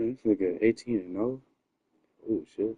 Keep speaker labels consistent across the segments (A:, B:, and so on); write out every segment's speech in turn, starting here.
A: This nigga 18 and 0. Oh shit.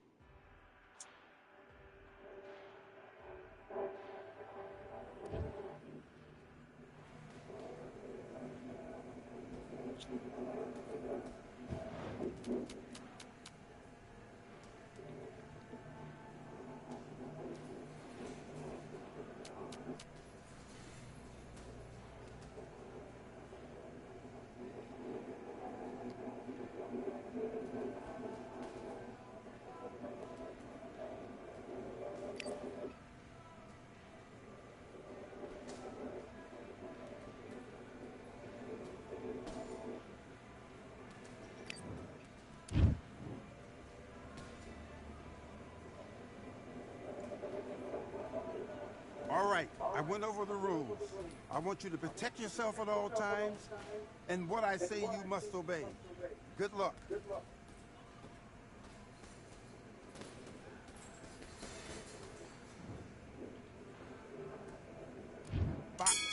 B: All right, I went over the rules. I want you to protect yourself at all times, and what I say you must obey. Good luck. Box.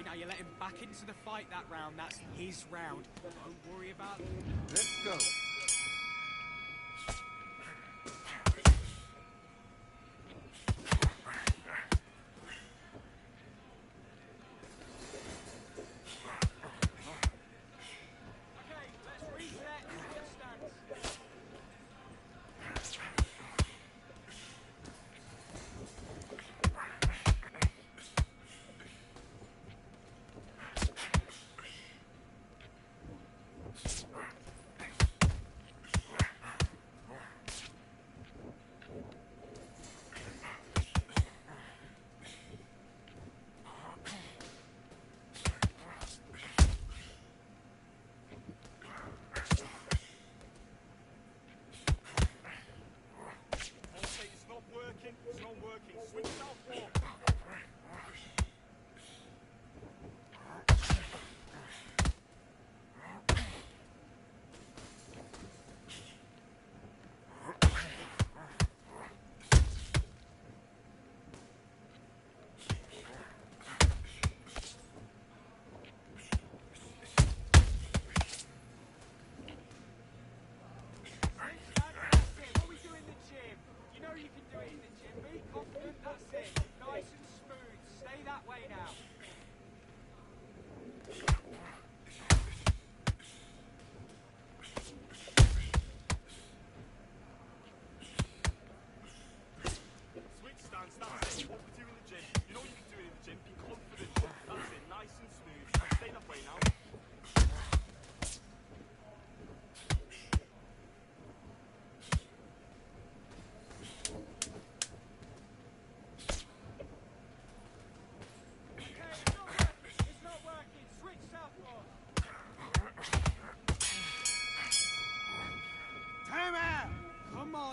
C: Now you let him back into the fight that round. That's his round. Don't worry about it.
B: Let's go.
C: Okay, let's reset. Switch stance.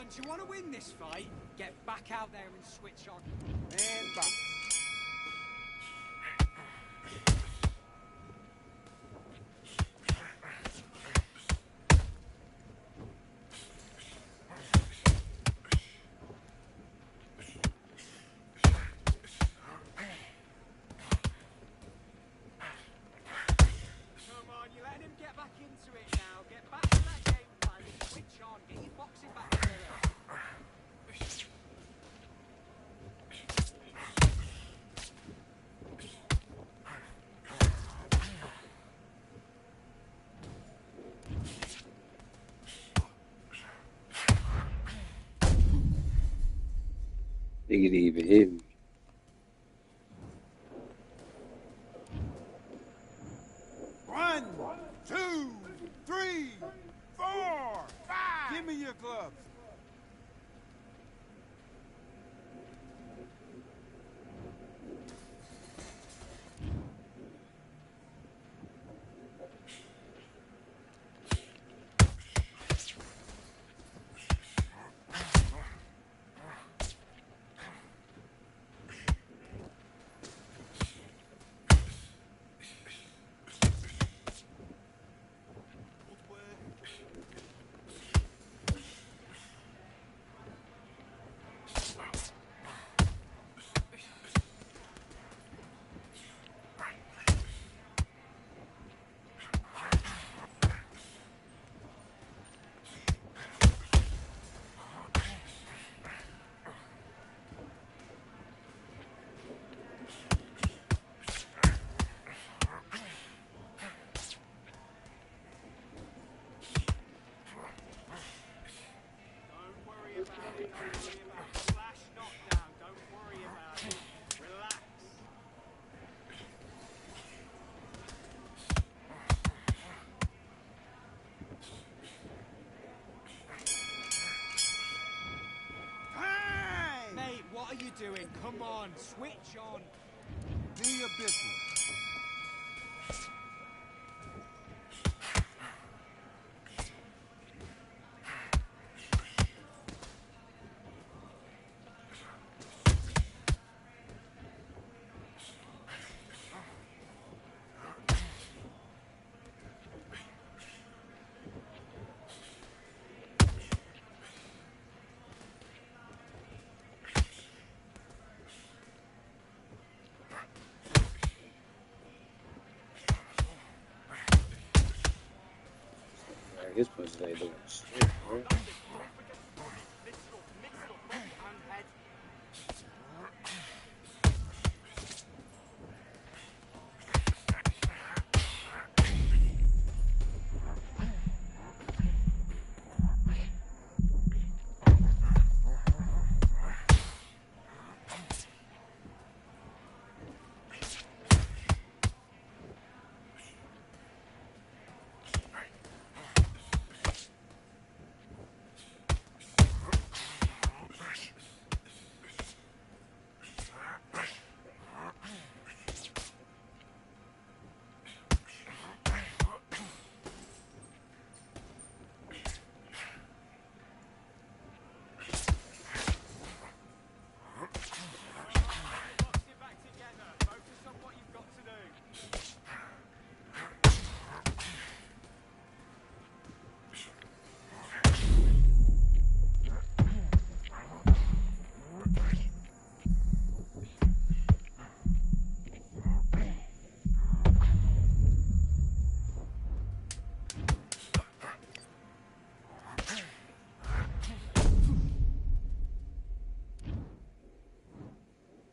C: do you want to win this fight? Get back out there and switch on.
B: And box.
C: Come on, you're letting him get back into it now. Get back to that game plan. Switch on. Get your boxing back together.
A: They could even hit me.
B: One, two, three, four, five. Give me your gloves.
C: Flash knockdown. Don't worry about it. Relax.
B: Time!
C: Mate, what are you doing? Come on, switch on.
B: Do your business.
A: Like, his punches ain't doing shit, bro.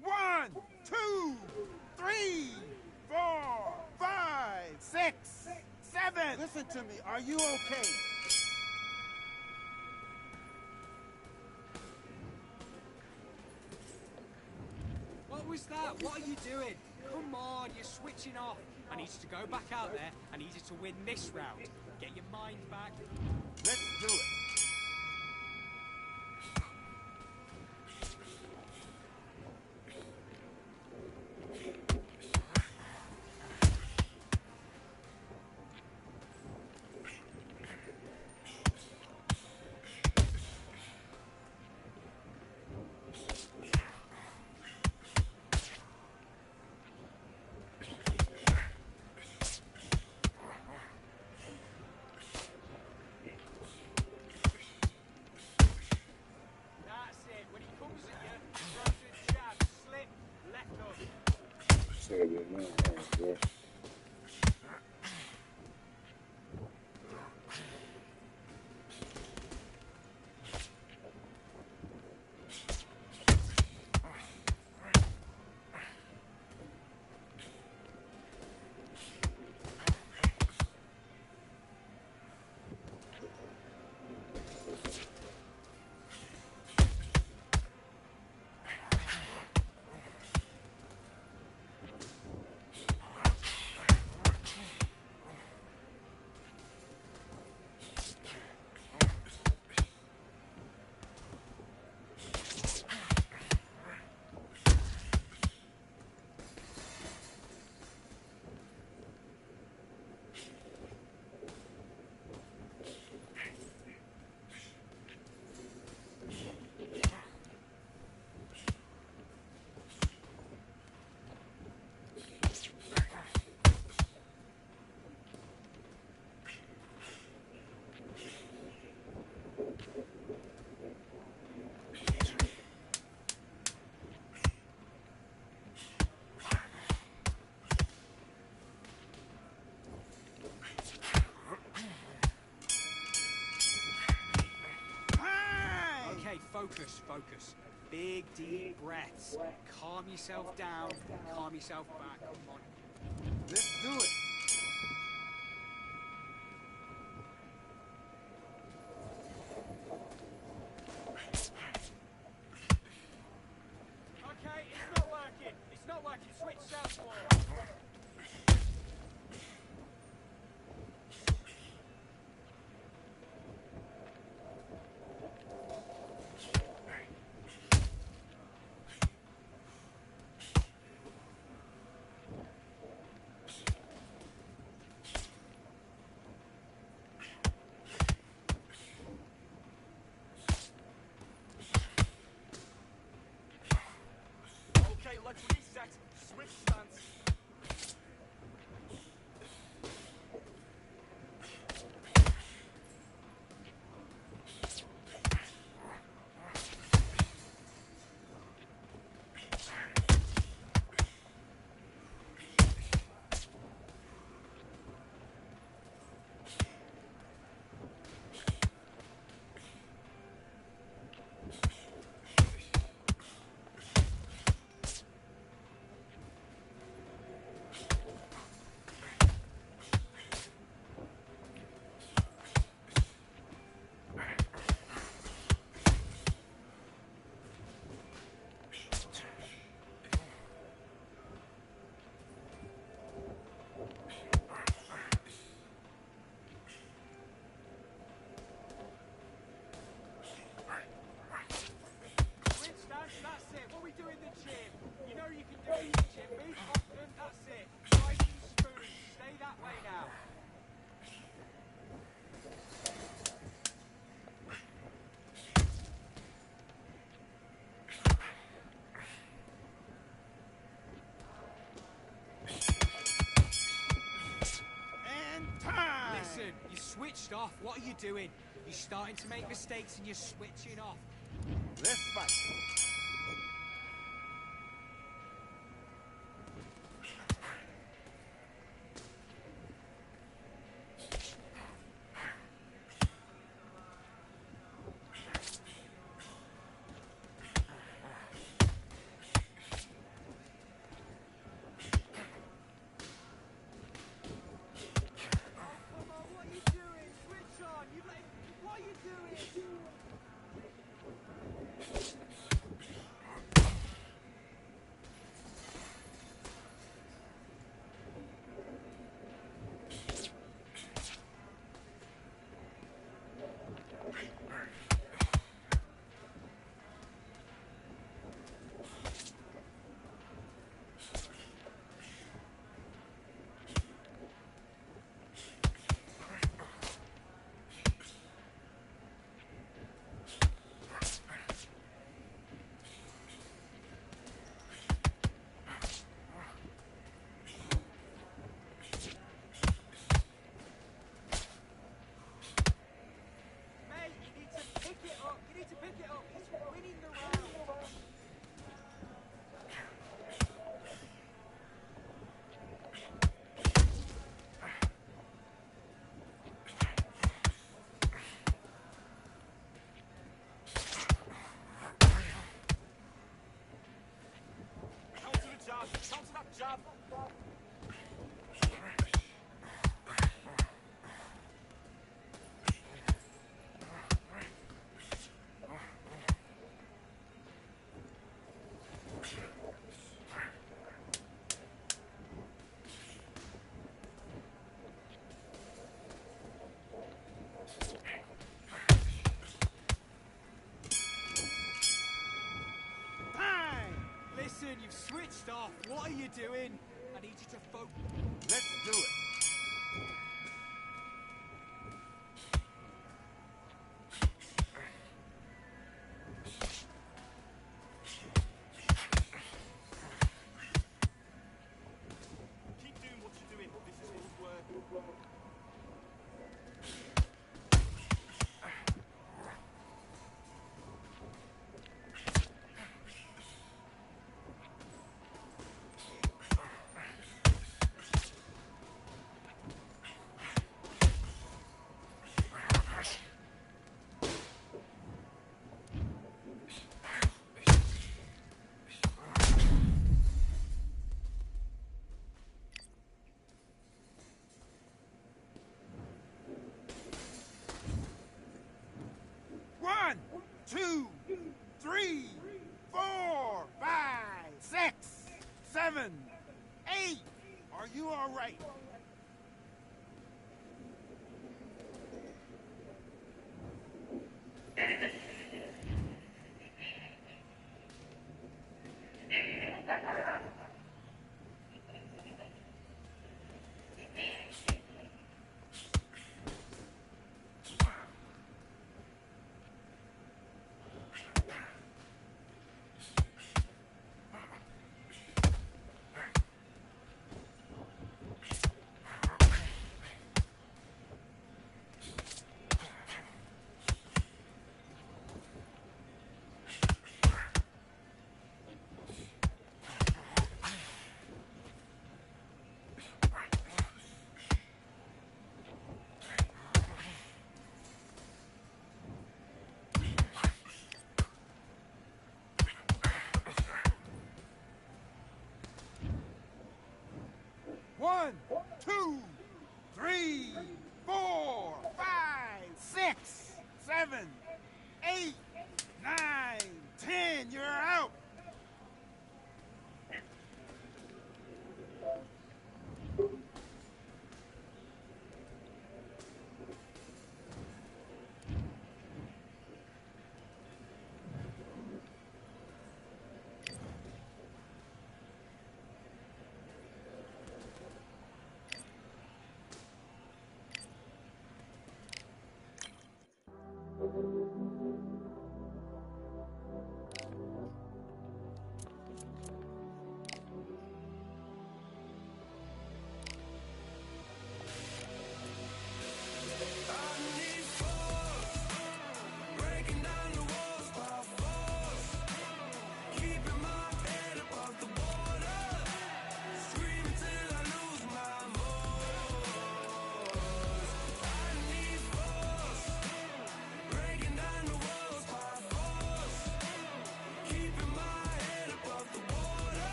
B: One, two, three, four, five, six, seven. Listen to me. Are you okay?
C: What was that? What are you doing? Come on, you're switching off. I need you to go back out there. I need you to win this round. Get your mind back.
B: Let's do it.
C: focus, focus. Big, deep breaths. Calm yourself down, calm yourself back. Come on.
B: Let's do it.
C: Okay, it's not working. It's not working. Switch southpaw. Okay, let's reset. Switch stance. Switch stance, that's it. What we do in the gym. You know you can do it in the gym. Move often, that's it. Nice and smooth. Stay that way now.
B: And time.
C: Listen, you switched off. What are you doing? You're starting to make mistakes and you're switching off.
B: Let's fight.
C: Come on, what are you doing? Switch on. You like, what are you doing? Mate, you need to pick it up. You need to pick it up. He's winning the round. Counter the jab. Counter that jab.
B: Time.
C: Listen, you've switched off. What are you doing? I need you to focus.
B: Let's do it.
C: Keep doing what you're doing. This is his work.
B: 2, 3, 4, 5, 6, 7, 8. Are you all right? One, 2, 3, 4, 5, 6, 7, 8, 9, 10. You're out.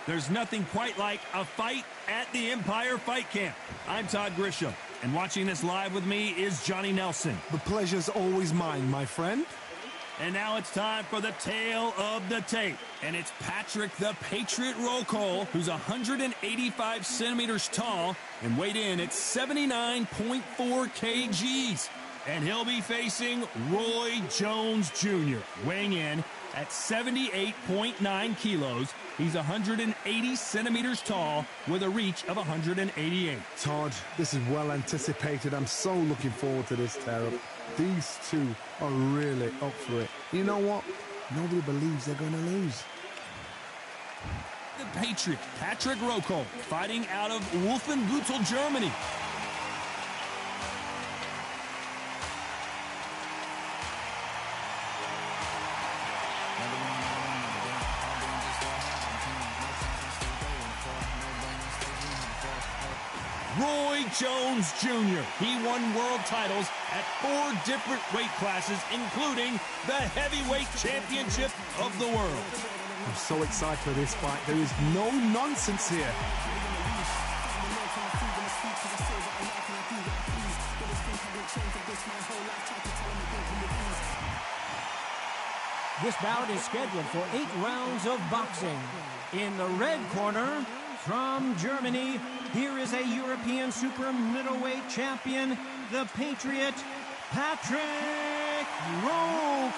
D: There's nothing quite like a fight at the Empire Fight Camp. I'm Todd Grisham, and watching this live with me is Johnny Nelson.
E: The pleasure's always mine, my friend.
D: And now it's time for the tale of the tape. And it's Patrick the Patriot Roll, who's 185 centimeters tall and weighed in at 79.4 kgs. And he'll be facing Roy Jones Jr., weighing in at 78.9 kilos. He's 180 centimeters tall with a reach of 188.
E: Todd, this is well anticipated. I'm so looking forward to this tear-up. These two are really up for it. You know what? Nobody believes they're going to lose.
D: The Patriot, Patrick Roll, fighting out of Wolfenbüttel, Germany. Roy Jones Jr. He won world titles at 4 different weight classes, including the heavyweight championship of the world.
E: I'm so excited for this fight. There is no nonsense here.
F: This bout is scheduled for 8 rounds of boxing. In the red corner, from Germany, here is a European super middleweight champion, the Patriot, Patrick Roll.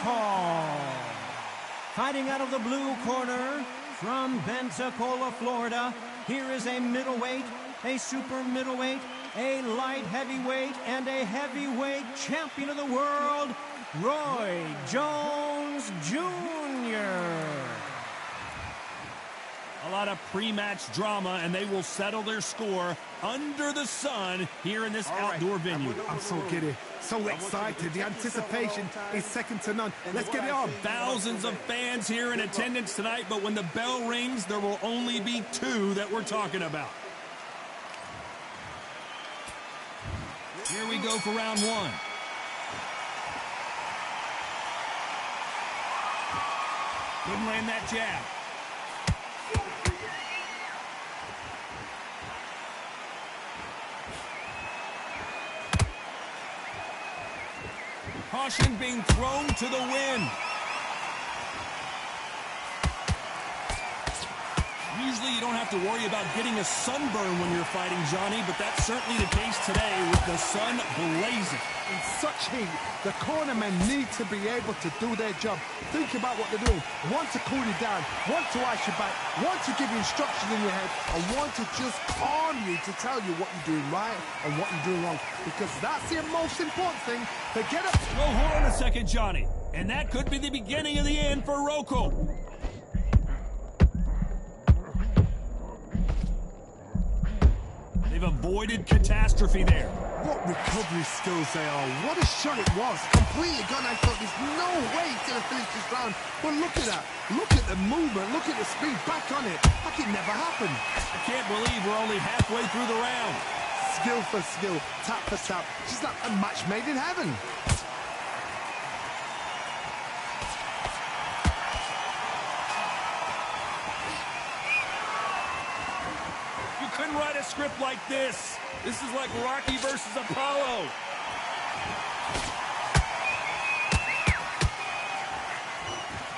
F: Fighting out of the blue corner, from Pensacola, Florida, here is a middleweight, a super middleweight, a light heavyweight, and a heavyweight champion of the world, Roy Jones Jr.
D: A lot of pre-match drama, and they will settle their score under the sun here in this outdoor venue.
E: I'm so giddy, so excited. The anticipation is second to none. Let's get it on.
D: Thousands of fans here in attendance tonight, but when the bell rings, there will only be two that we're talking about. Here we go for round one. Couldn't land that jab. Caution being thrown to the wind. Usually you don't have to worry about getting a sunburn when you're fighting, Johnny, but that's certainly the case today with the sun blazing.
E: In such heat, the cornermen need to be able to do their job. Think about what they're doing. One to cool you down, one to ice you back, one to give you instructions in your head, and one to just calm you to tell you what you're doing right and what you're doing wrong. Because that's the most important thing. To get up.
D: Well, hold on a second, Johnny. And that could be the beginning of the end for Rocco. They've avoided catastrophe there.
E: What recovery skills they are. What a shot it was. Completely gone. I thought there's no way he's going to finish this round. But look at that. Look at the movement. Look at the speed. Back on it. Like it never happened.
D: I can't believe we're only halfway through the round.
E: Skill for skill. Tap for tap. Just like a match made in heaven.
D: Couldn't write a script like this. This is like Rocky versus Apollo.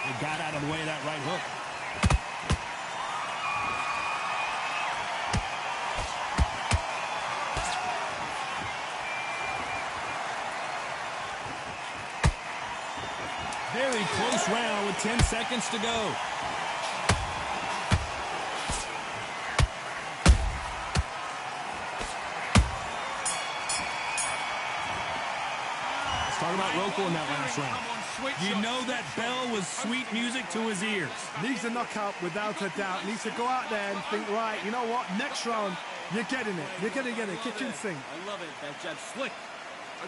D: They got out of the way of that right hook. Very close round with 10 seconds to go. Talk about Rocco in that last round. You know that bell was sweet music to his ears.
E: Needs a knockout without a doubt. Needs to go out there and think, right, you know what? Next round, you're getting it. You're going to get it. Kitchen sink.
C: I love it. That jab's slick.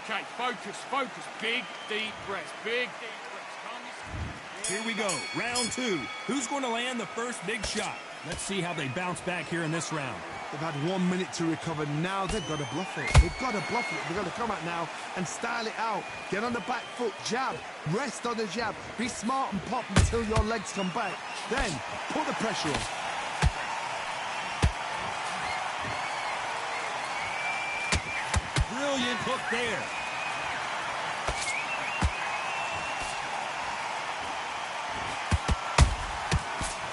G: Okay, focus, focus. Big, deep breaths. Big, deep breaths.
D: Here we go. Round two. Who's going to land the first big shot? Let's see how they bounce back here in this round.
E: They've had 1 minute to recover. Now they've got to bluff it. They've got to bluff it. They've got to come out now and style it out. Get on the back foot, jab. Rest on the jab. Be smart and pop until your legs come back. Then put the pressure on.
D: Brilliant hook there.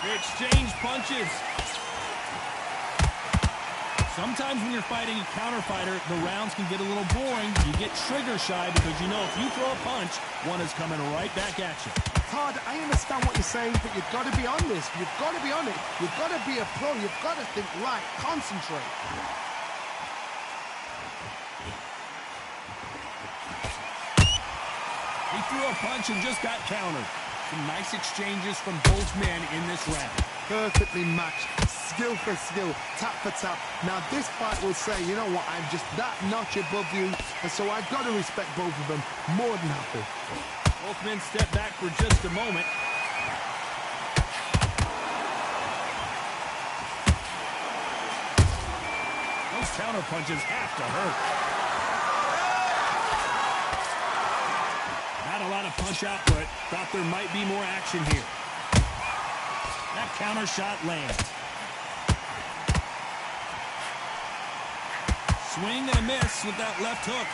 D: They exchange punches. Sometimes when you're fighting a counter fighter, the rounds can get a little boring. You get trigger shy because you know if you throw a punch, one is coming right back at you.
E: Todd, I understand what you're saying, but you've got to be on this. You've got to be on it. You've got to be a pro. You've got to think right. Concentrate.
D: He threw a punch and just got countered. Some nice exchanges from both men in this round.
E: Perfectly matched. Skill for skill, tap for tap. Now this fight will say, you know what, I'm just that notch above you, and so I've got to respect both of them more than happy.
D: Both men step back for just a moment. Those counter punches have to hurt. Not a lot of punch output. Thought there might be more action here. That counter shot lands. Swing and a miss with that left hook.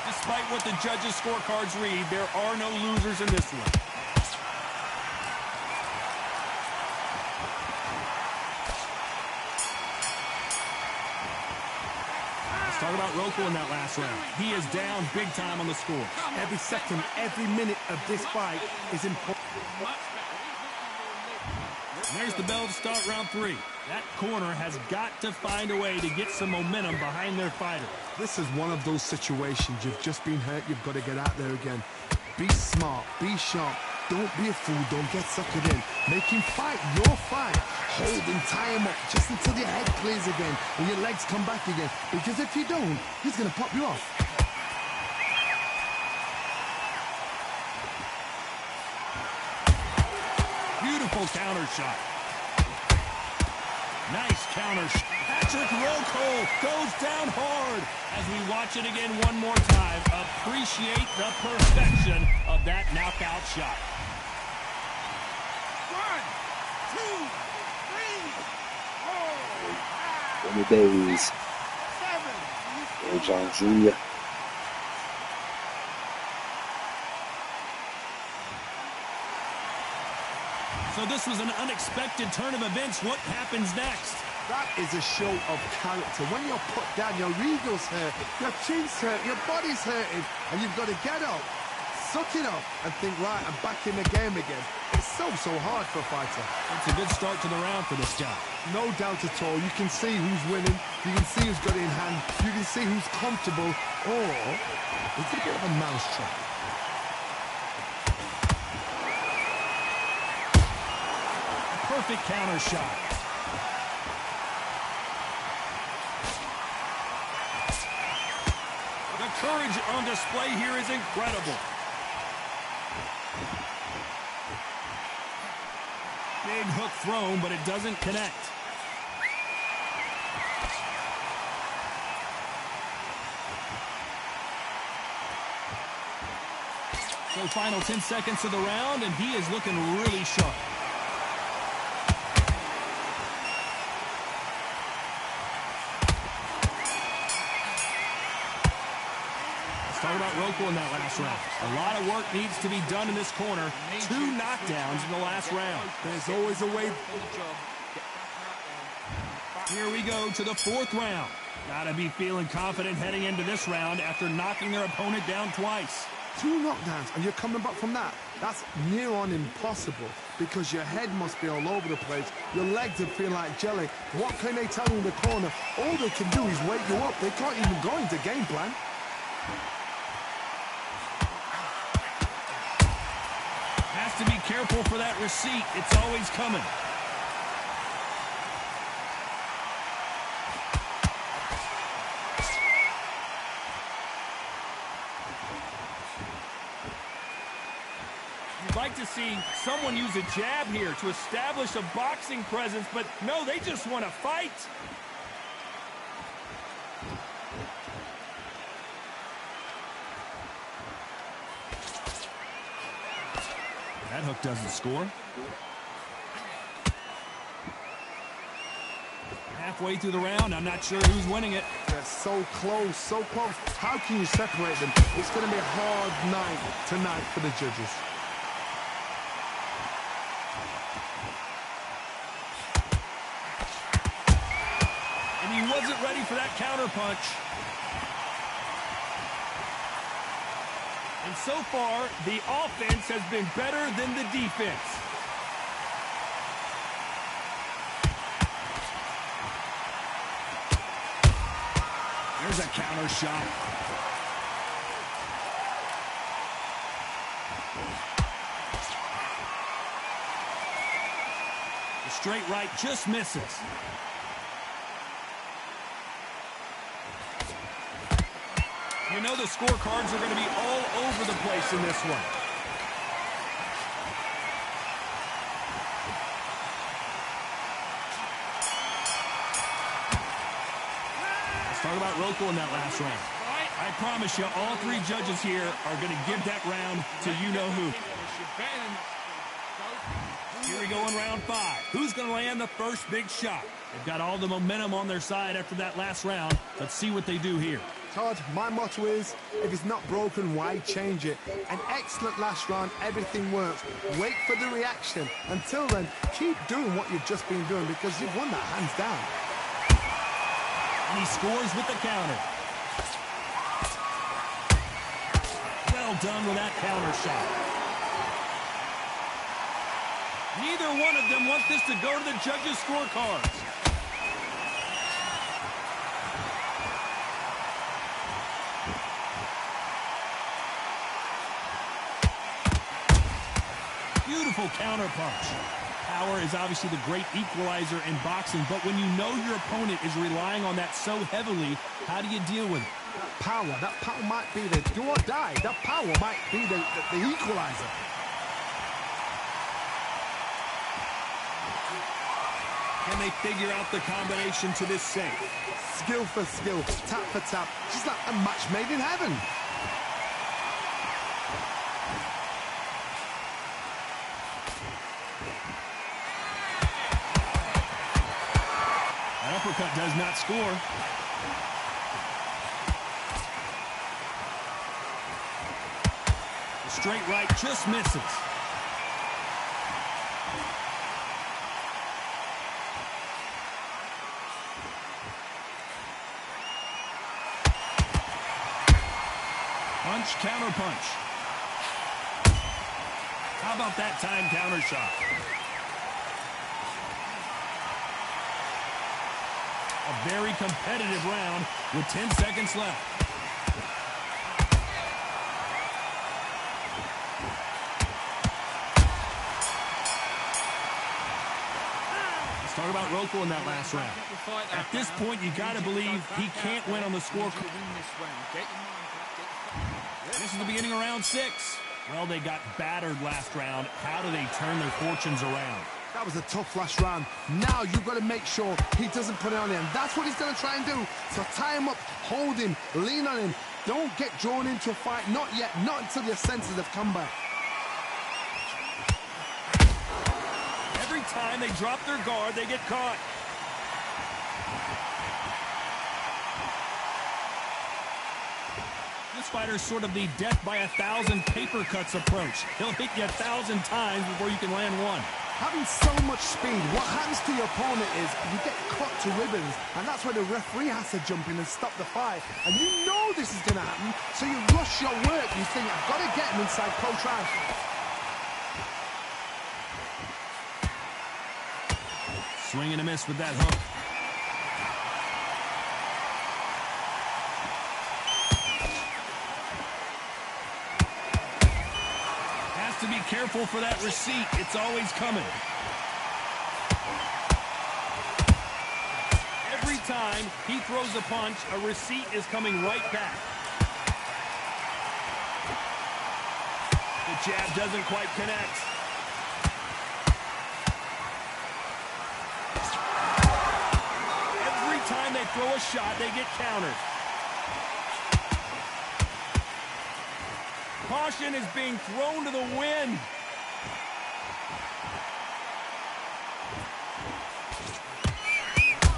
D: Despite what the judges' scorecards read, there are no losers in this one. Talk about Rocco in that last round. He is down big time on the score.
E: Every second, every minute of this fight is important.
D: There's the bell to start round 3. That corner has got to find a way to get some momentum behind their fighter.
E: This is one of those situations. You've just been hurt. You've got to get out there again. Be smart. Be sharp. Don't be a fool. Don't get suckered in. Make him fight your fight. Hold him, tie him up just until your head clears again and your legs come back again. Because if you don't, he's going to pop you off.
D: Beautiful counter shot. Nice counter shot. Patrick Rocco goes down hard. As we watch it again one more time, appreciate the perfection of that knockout shot.
B: 1, 2, 3, 4, 5,
A: Danny Davies,
B: 7.
A: John Jr.
D: So this was an unexpected turn of events. What happens next?
E: That is a show of character. When you're put down, your ego's hurt, your chin's hurt, your body's hurting, and you've got to get up, suck it up, and think, right, I'm back in the game again. It's so hard for a fighter.
D: It's a good start to the round for this guy.
E: No doubt at all. You can see who's winning. You can see who's got it in hand. You can see who's comfortable. Or it's a bit of a mousetrap.
D: Perfect counter shot. The courage on display here is incredible. Big hook thrown, but it doesn't connect. So final 10 seconds of the round, and he is looking really sharp. Talk about Rocco in that last round. A lot of work needs to be done in this corner. 2 knockdowns in the last round.
E: There's always a way.
D: Here we go to the 4th round. Gotta be feeling confident heading into this round after knocking their opponent down twice.
E: 2 knockdowns, and you're coming back from that. That's near on impossible because your head must be all over the place. Your legs would feel like jelly. What can they tell you in the corner? All they can do is wake you up. They can't even go into game plan.
D: Has to be careful for that receipt. It's always coming. You'd like to see someone use a jab here to establish a boxing presence, but no, they just want to fight. That hook doesn't score. Halfway through the round, I'm not sure who's winning it.
E: They're so close, so close. How can you separate them? It's going to be a hard night tonight for the judges.
D: And he wasn't ready for that counter punch. And so far, the offense has been better than the defense. There's a counter shot. The straight right just misses. You know the scorecards are going to be all over the place in this one. Let's talk about Rocco in that last round. I promise you, all 3 judges here are going to give that round to you-know-who. Here we go in round 5. Who's going to land the first big shot? They've got all the momentum on their side after that last round. Let's see what they do here.
E: Todd, my motto is, if it's not broken, why change it? An excellent last round, everything works. Wait for the reaction. Until then, keep doing what you've just been doing because you've won that hands down.
D: And he scores with the counter. Well done with that counter shot. Neither one of them want this to go to the judges' scorecards. Beautiful counterpunch. Power is obviously the great equalizer in boxing, but when you know your opponent is relying on that so heavily, how do you deal with it?
E: That power might be the do or die. That power might be the equalizer.
D: Can they figure out the combination to this save?
E: Skill for skill, tap for tap, just like a match made in heaven.
D: That uppercut does not score. The straight right just misses. Punch, counter punch. How about that time counter shot? A very competitive round with 10 seconds left. Let's talk about Roco in that last round. At this point, you got to believe he can't win on the scorecard. This is the beginning of round 6. Well, they got battered last round. How do they turn their fortunes around?
E: That was a tough last round. Now you've got to make sure he doesn't put it on him. That's what he's going to try and do. So tie him up, hold him, lean on him. Don't get drawn into a fight. Not yet. Not until your senses have come back.
D: Every time they drop their guard, they get caught. This fighter's sort of the death by 1,000 paper cuts approach. He'll hit you 1,000 times before you can land one.
E: Having so much speed, what happens to your opponent is you get cut to ribbons, and that's where the referee has to jump in and stop the fight. And you know this is going to happen, so you rush your work. You think, I've got to get him inside close round.
D: Swing and a miss with that hook. To be careful for that receipt. It's always coming. Every time he throws a punch, a receipt is coming right back. The jab doesn't quite connect. Every time they throw a shot, they get countered. Caution is being thrown to the wind.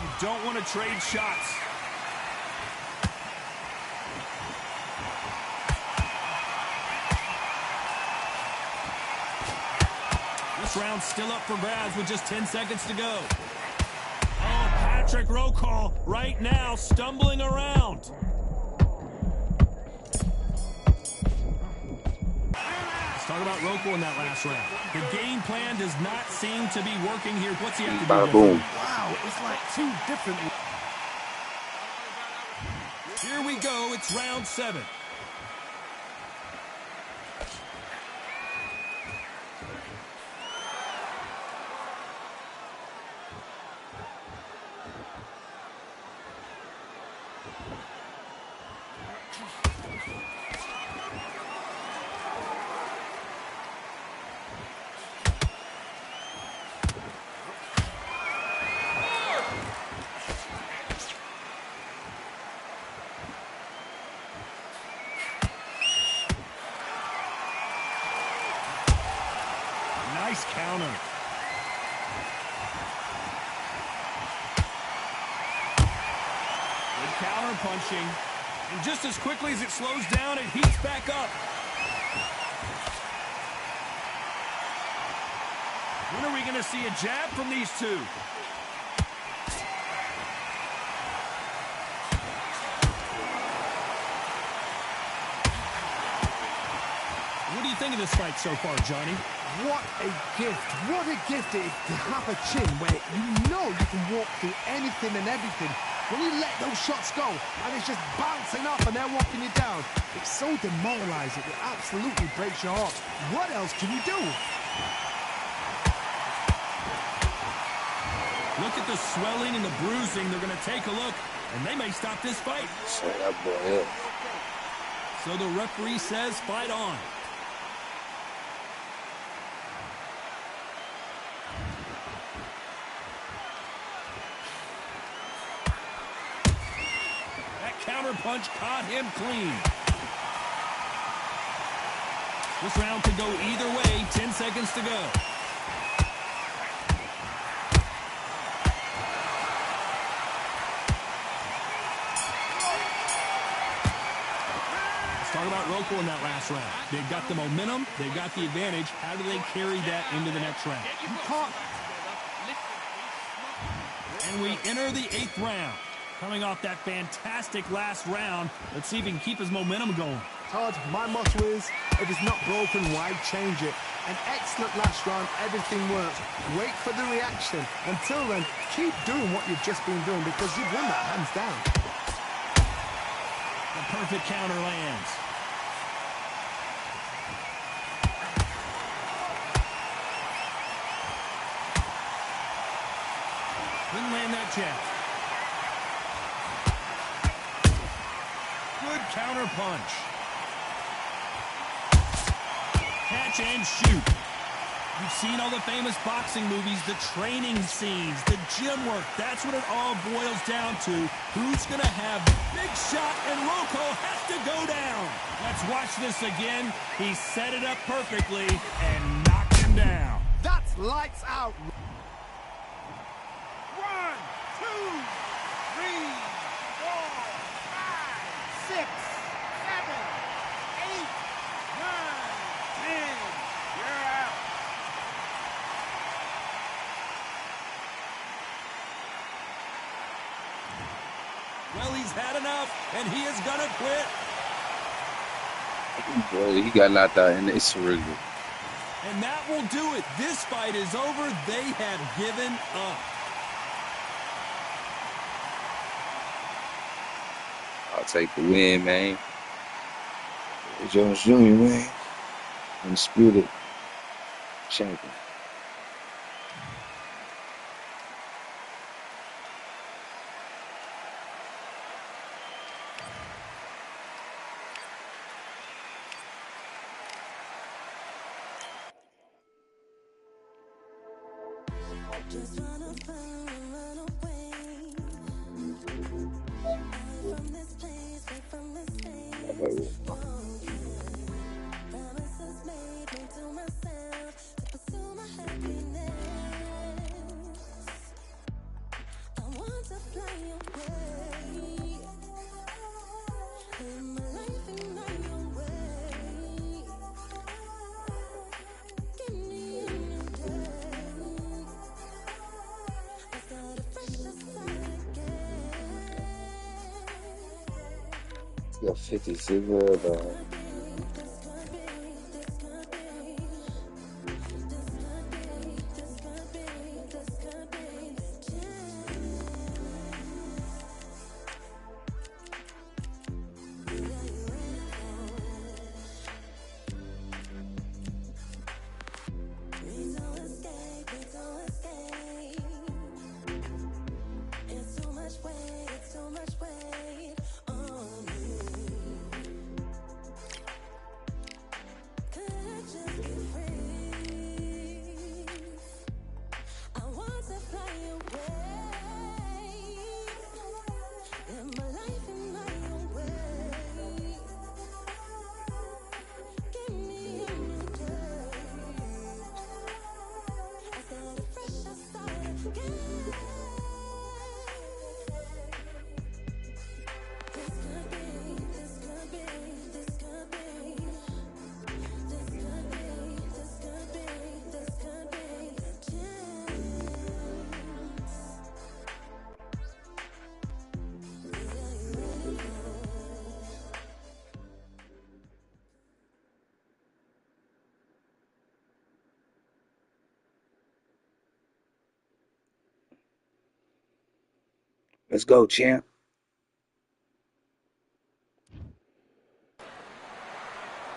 D: You don't want to trade shots. This round's still up for grabs with just 10 seconds to go. Oh, Patrick Roco right now stumbling around. Talk about Roco in that last round. The game plan does not seem to be working here. What's he have to do?
A: Boom.
E: Wow, it's like two different.
D: Here we go. It's round 7. Nice counter. Good counter punching. And just as quickly as it slows down, it heats back up. When are we going to see a jab from these two? What do you think of this fight so far, Johnny?
E: What a gift. What a gift it is to have a chin where you know you can walk through anything and everything. When you let those shots go and it's just bouncing off and they're walking you down, it's so demoralizing. It absolutely breaks your heart. What else can you do?
D: Look at the swelling and the bruising. They're going to take a look, and they may stop this fight.
A: Shut that boy up.
D: So the referee says fight on. That counter punch caught him clean. This round could go either way. 10 seconds to go. Talk about Rocco in that last round. They've got the momentum. They've got the advantage. How do they carry that into the next round?
E: You can't.
D: And we enter the 8th round. Coming off that fantastic last round, let's see if he can keep his momentum going.
E: Todd, my motto is, if it's not broken, why change it? An excellent last round, everything works. Wait for the reaction. Until then, keep doing what you've just been doing because you've won that hands down.
D: The perfect counter lands. Couldn't land that jab. Good counter punch. Catch and shoot. You've seen all the famous boxing movies, the training scenes, the gym work. That's what it all boils down to. Who's going to have the big shot, and Rocco has to go down. Let's watch this again. He set it up perfectly and knocked him down.
E: That's lights out.
B: 1, 2, 3, 4, 5, 6, 7, 8, 9, 10. You're out.
D: Well, he's had enough, and he is going to quit.
A: Boy, he got knocked out in the cerebral.
D: And that will do it. This fight is over. They have given up.
A: I'll take the win, man. Jones Jr., man. Undisputed champion.
H: Just wanna run away from this place, away from this state. Promises made me to myself to pursue my happiness. I want to fly away, live my life in your way. Give me a new day.
A: Got 50 silver. Let's go, champ.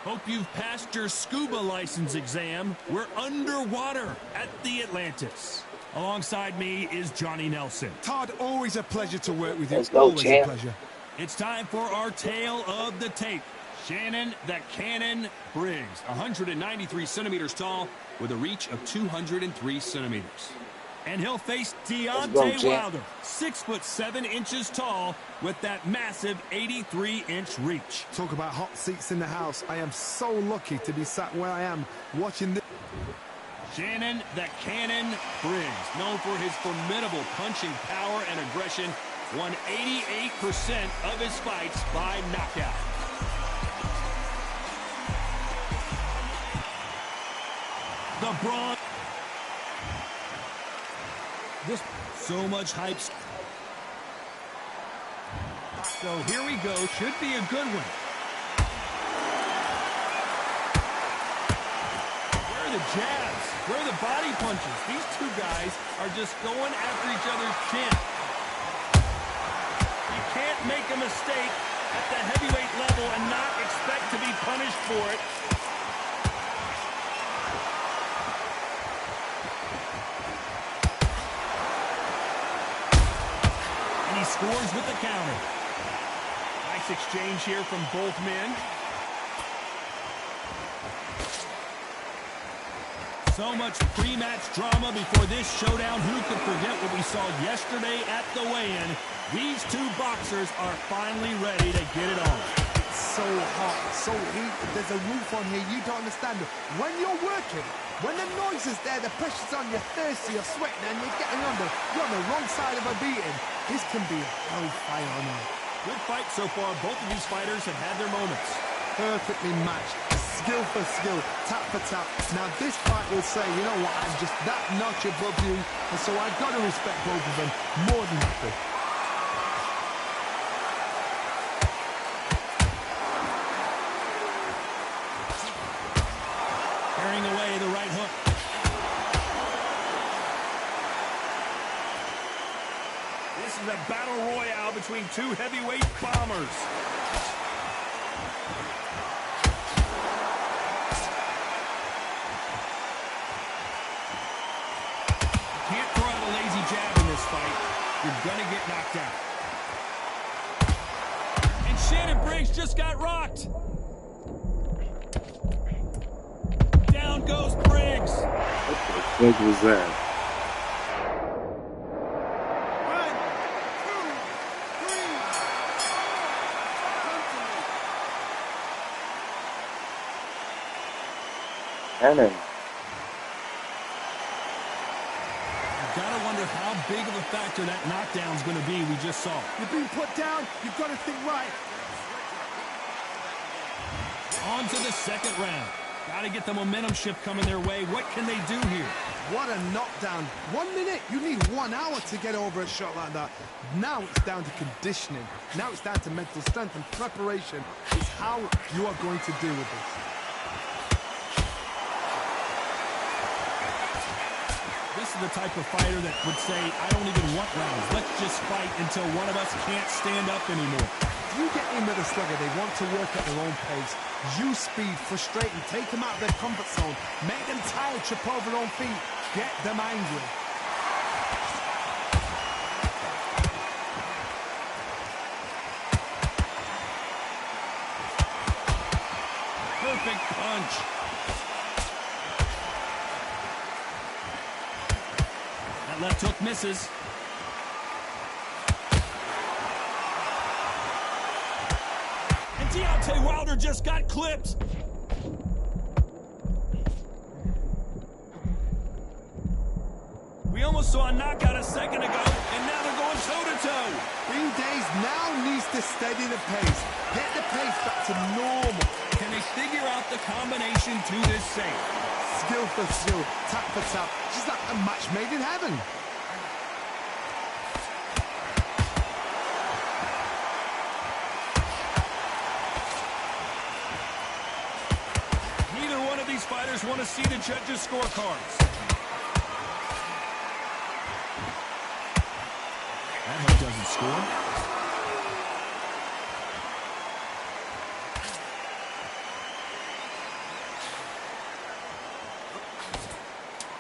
D: Hope you've passed your scuba license exam. We're underwater at the Atlantis. Alongside me is Johnny Nelson.
E: Todd, always a pleasure to work with you.
A: Let's go,
E: Always
A: champ.
E: a pleasure.
D: It's time for our tale of the tape. Shannon the Cannon Briggs, 193 centimeters tall with a reach of 203 centimeters. And he'll face Deontay Wilder, 6'7" tall with that massive 83-inch reach.
E: Talk about hot seats in the house. I am so lucky to be sat where I am watching this.
D: Shannon the Cannon Briggs, known for his formidable punching power and aggression, won 88% of his fights by knockout. The Braun. So much hype. So here we go. Should be a good one. Where are the jabs? Where are the body punches? These two guys are just going after each other's chin. You can't make a mistake at the heavyweight level and not expect to be punished for it. He scores with the counter. Nice exchange here from both men. So much pre-match drama before this showdown. Who could forget what we saw yesterday at the weigh-in? These two boxers are finally ready to get it on.
E: It's so hot, so heat. There's a roof on here. You don't understand. When you're working, when the noise is there, the pressure's on, you're thirsty, you're sweating, and you're on the wrong side of a beating. This can be hellfire on you.
D: Good fight so far. Both of these fighters have had their moments.
E: Perfectly matched. Skill for skill. Tap for tap. Now this fight will say, you know what, I'm just that notch above you. And so I've got to respect both of them. More than happy.
D: Carrying away the right hook. This is a battle royale between two heavyweight bombers. You can't throw out a lazy jab in this fight. You're gonna get knocked out. And Shannon Briggs just got rocked. Down goes Briggs.
A: What the fuck was that? Cannon.
D: Gotta wonder how big of a factor that knockdown's gonna be we just saw.
E: You're being put down. You've got to think right.
D: On to the second round. Gotta get the momentum shift coming their way. What can they do here?
E: What a knockdown. 1 minute. You need 1 hour to get over a shot like that. Now it's down to conditioning. Now it's down to mental strength and preparation. It's how you are going to deal with this.
D: This is the type of fighter that would say, I don't even want rounds. Let's just fight until one of us can't stand up anymore.
E: You get in with a slugger, they want to work at their own pace. Use speed, frustrate them, take them out of their comfort zone. Make them tired, trip over their own feet. Get them angry.
D: Perfect punch. That left hook misses. And Deontay Wilder just got clipped. We almost saw a knockout a second ago, and now they're going toe-to-toe.
E: Green Days now needs to steady the pace. Get the pace back to normal.
D: Can they figure out the combination to this safe?
E: Skill for skill, tap for tap. Just like a match made in heaven.
D: Neither one of these fighters want to see the judges' scorecards. That hook doesn't score.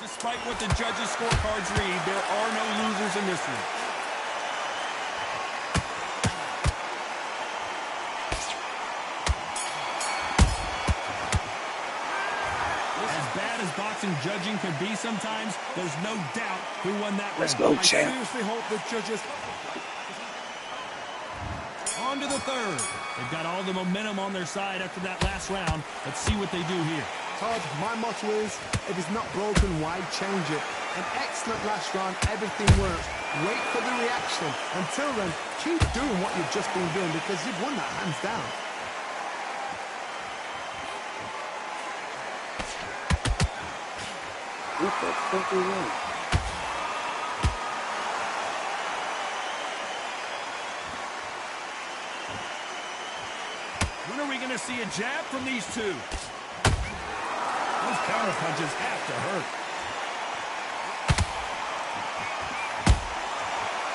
D: Despite what the judges' scorecards read, there are no losers in this one. As bad as boxing judging can be sometimes, there's no doubt who won that round.
A: Let's go, champ.
E: I seriously hope the judges...
D: On to the third. They've got all the momentum on their side after that last round. Let's see what they do here.
E: Todd, my motto is, if it's not broken, why change it? An excellent last round, everything works. Wait for the reaction. Until then, keep doing what you've just been doing because you've won that hands down.
A: What the fuck is that?
D: When are we going to see a jab from these two? Those counter punches have to hurt.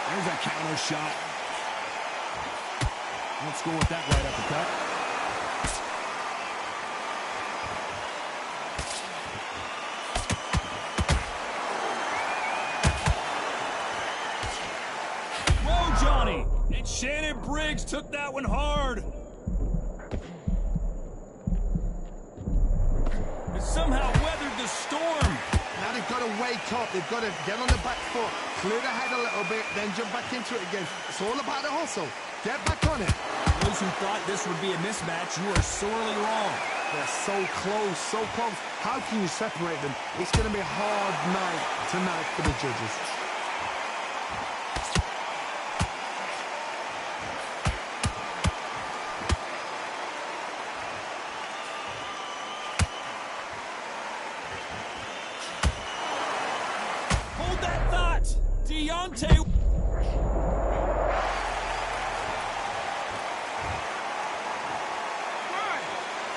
D: There's a counter shot. Let's go with that right uppercut. Whoa, Johnny! And Shannon Briggs took that one hard. Somehow weathered the storm.
E: Now they've got to wake up. They've got to get on the back foot, clear the head a little bit, then jump back into it again. It's all about the hustle. Get back on it.
D: Those who thought this would be a mismatch, you are sorely wrong.
E: They're so close, so close. How can you separate them? It's going to be a hard night tonight for the judges.
D: Deontay.
B: One,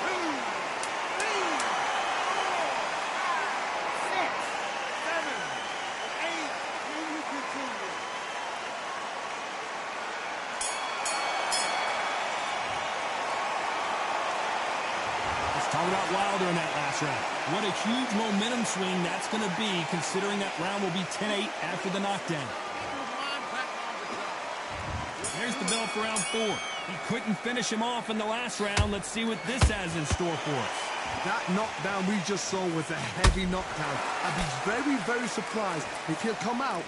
B: two, three, 4, 5, 6, 7, 8. Can we continue?
D: Let's talk about Wilder in that last round. What a huge momentum swing that's going to be, considering that round will be 10-8 after the knockdown. There's the bell for round 4. He couldn't finish him off in the last round. Let's see what this has in store for us.
E: That knockdown we just saw was a heavy knockdown. I'd be very, very surprised if he'll come out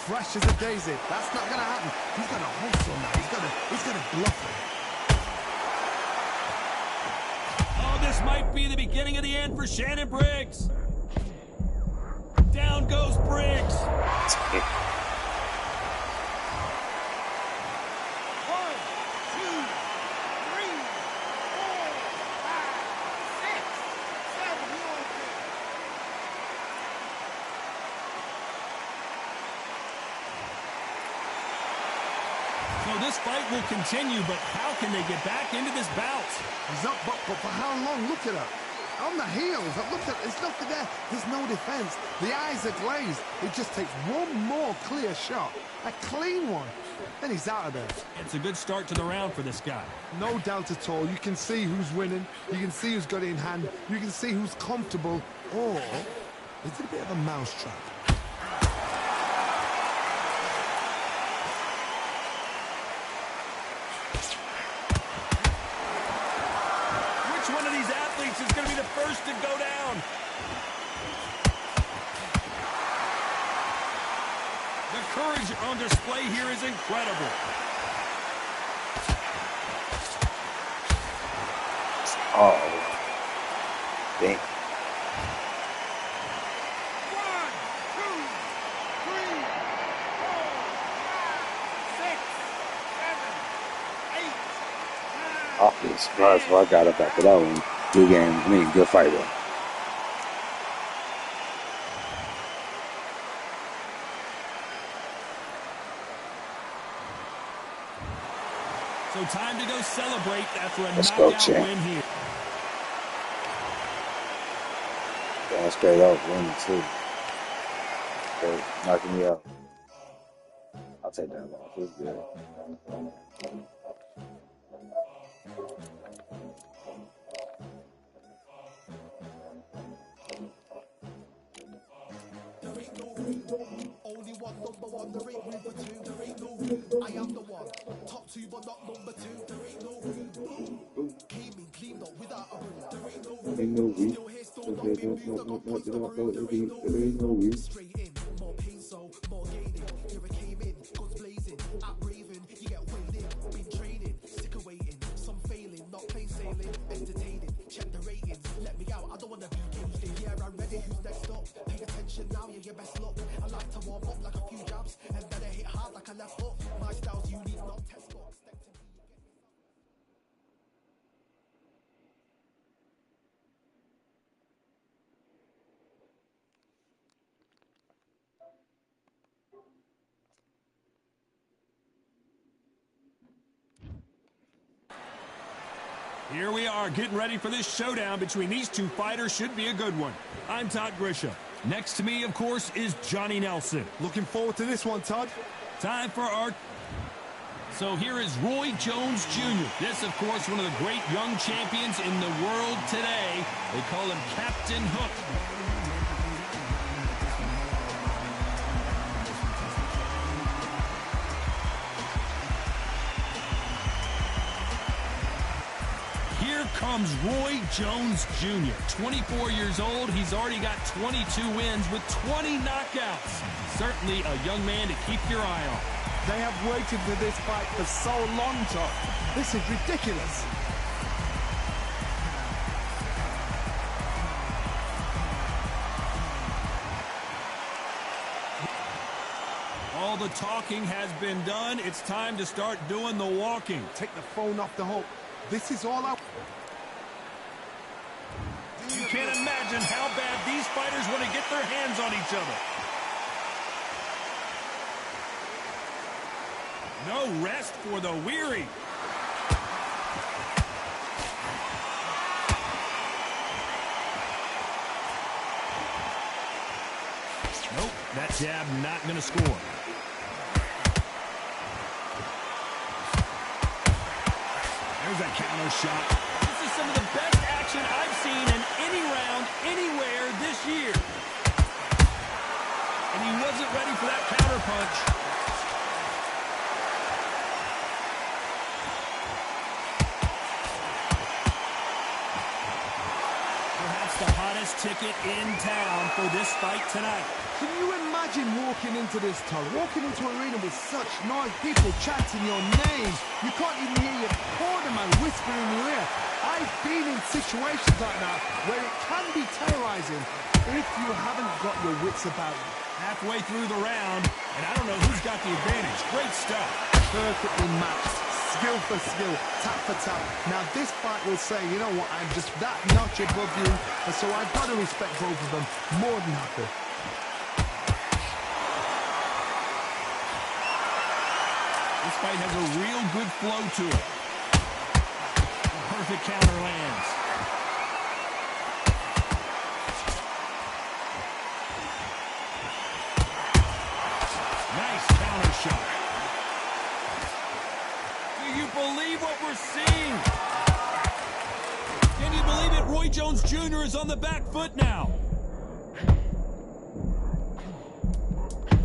E: fresh as a daisy. That's not going to happen. He's got to hustle now. He's got to bluff it.
D: Oh, this might be the beginning of the end for Shannon Briggs. Down goes Briggs.
B: 1, 2, 3, 4, 5, 6, 7. You on this?
D: So this fight will continue, but how can they get back into this bout?
E: He's up, but for how long? Look at her. On the heels. Look at, there's nothing there. There's no defense. The eyes are glazed. It just takes one more clear shot. A clean one. Then he's out of there.
D: It's a good start to the round for this guy.
E: No doubt at all. You can see who's winning. You can see who's got it in hand. You can see who's comfortable. Or is it a bit of a mousetrap?
D: Which one of these athletes is going to be the first to go down? The courage on display here is incredible.
A: Oh, damn.
B: 1, 2, 3, 4, 5, 6, 7, 8, 9.
A: I'll be surprised if I got up after that one. Good game. I mean, good fight, though.
D: So time to go celebrate after a
A: Let's go,
D: knockout
A: champ.
D: win here.
A: Going straight out, winning, too. So, knocking me out. take that loss. It's good.
I: Only one number one, there ain't room for two. There ain't no room. I am the one. Top two, but not number two. There ain't no room. Came in, cleaned up without a broom. There ain't no room. Still here, still not been moved. I got points to prove. There ain't no room. Straight in, more pain, so more gaining. Here I came in, guns blazing, at raving. You get waited, been training, sick of waiting. Some failing, not plain sailing, entertaining. Check the ratings, let me out. I don't wanna be gauged in. Yeah, I'm ready. Who's next up? Pay attention now, yeah, your best luck. I like to warm up like a few jabs, and then I hit hard like a left hook. My style's unique, not textbook.
D: Here we are, getting ready for this showdown between these two fighters. Should be a good one. I'm Todd Grisham. Next to me, of course, is Johnny Nelson.
E: Looking forward to this one, Todd.
D: Time for our... So here is Roy Jones Jr. This, of course, one of the great young champions in the world today. They call him Captain Hook. Here comes Roy Jones Jr., 24 years old. He's already got 22 wins with 20 knockouts. Certainly a young man to keep your eye on.
E: They have waited for this fight for so long, Todd. This is ridiculous.
D: All the talking has been done. It's time to start doing the walking.
E: Take the phone off the hook. This is all out.
D: You can't imagine how bad these fighters want to get their hands on each other. No rest for the weary. Nope, that jab not going to score. There's a counter shot. This is some of the best action I've seen in any round, anywhere this year. And he wasn't ready for that counter punch. Perhaps the hottest ticket in town for this fight tonight.
E: Can you imagine walking into this, Todd? Walking into an arena with such noise, people chanting your name. You can't even hear your cornerman whispering in your ear. I've been in situations like that where it can be terrorizing if you haven't got your wits about you.
D: Halfway through the round, and I don't know who's got the advantage. Great stuff.
E: Perfectly matched. Skill for skill, tap for tap. Now this fight will say, you know what, I'm just that notch above you, and so I've got to respect both of them more than happy.
D: This fight has a real good flow to it. The perfect counter lands. Nice counter shot. Do you believe what we're seeing? Can you believe it? Roy Jones Jr. is on the back foot now.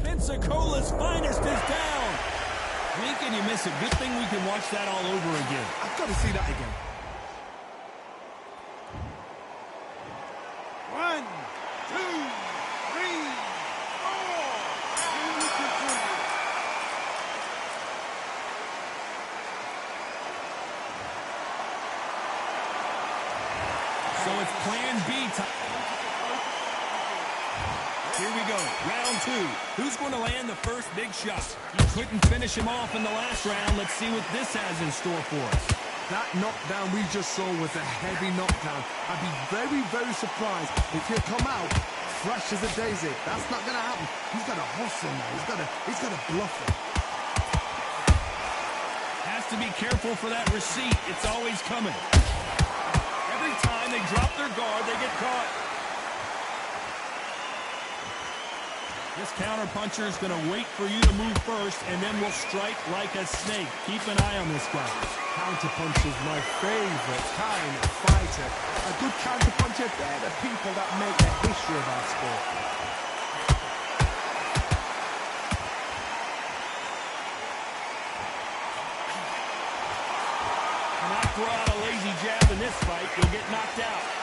D: Pensacola's finest is down. Blink and you miss it. Good thing we can watch that all over again.
E: I've got to see that again.
B: 1, 2, 3, 4.
D: So it's plan B time. Here we go, round 2. Who's going to land the first big shot? He couldn't finish him off in the last round. Let's see what this has in store for us.
E: That knockdown we just saw was a heavy knockdown. I'd be very, very surprised if he'll come out fresh as a daisy. That's not going to happen. He's got to hustle now. He's got to bluff it.
D: Has to be careful for that receipt. It's always coming. Every time they drop their guard, they get caught. This counterpuncher is going to wait for you to move first, and then will strike like a snake. Keep an eye on this guy.
E: Counterpuncher is my favorite kind of fighter. A good counterpuncher, they're the people that make the history of our sport.
D: Cannot throw out a lazy jab in this fight. You'll get knocked out.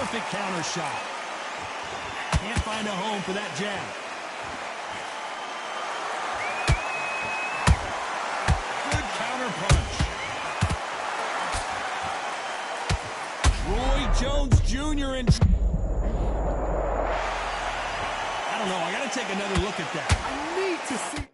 D: Perfect counter shot. Can't find a home for that jab. Good counter punch. Roy Jones Jr. and... I don't know. I got to take another look at that.
E: I need to see...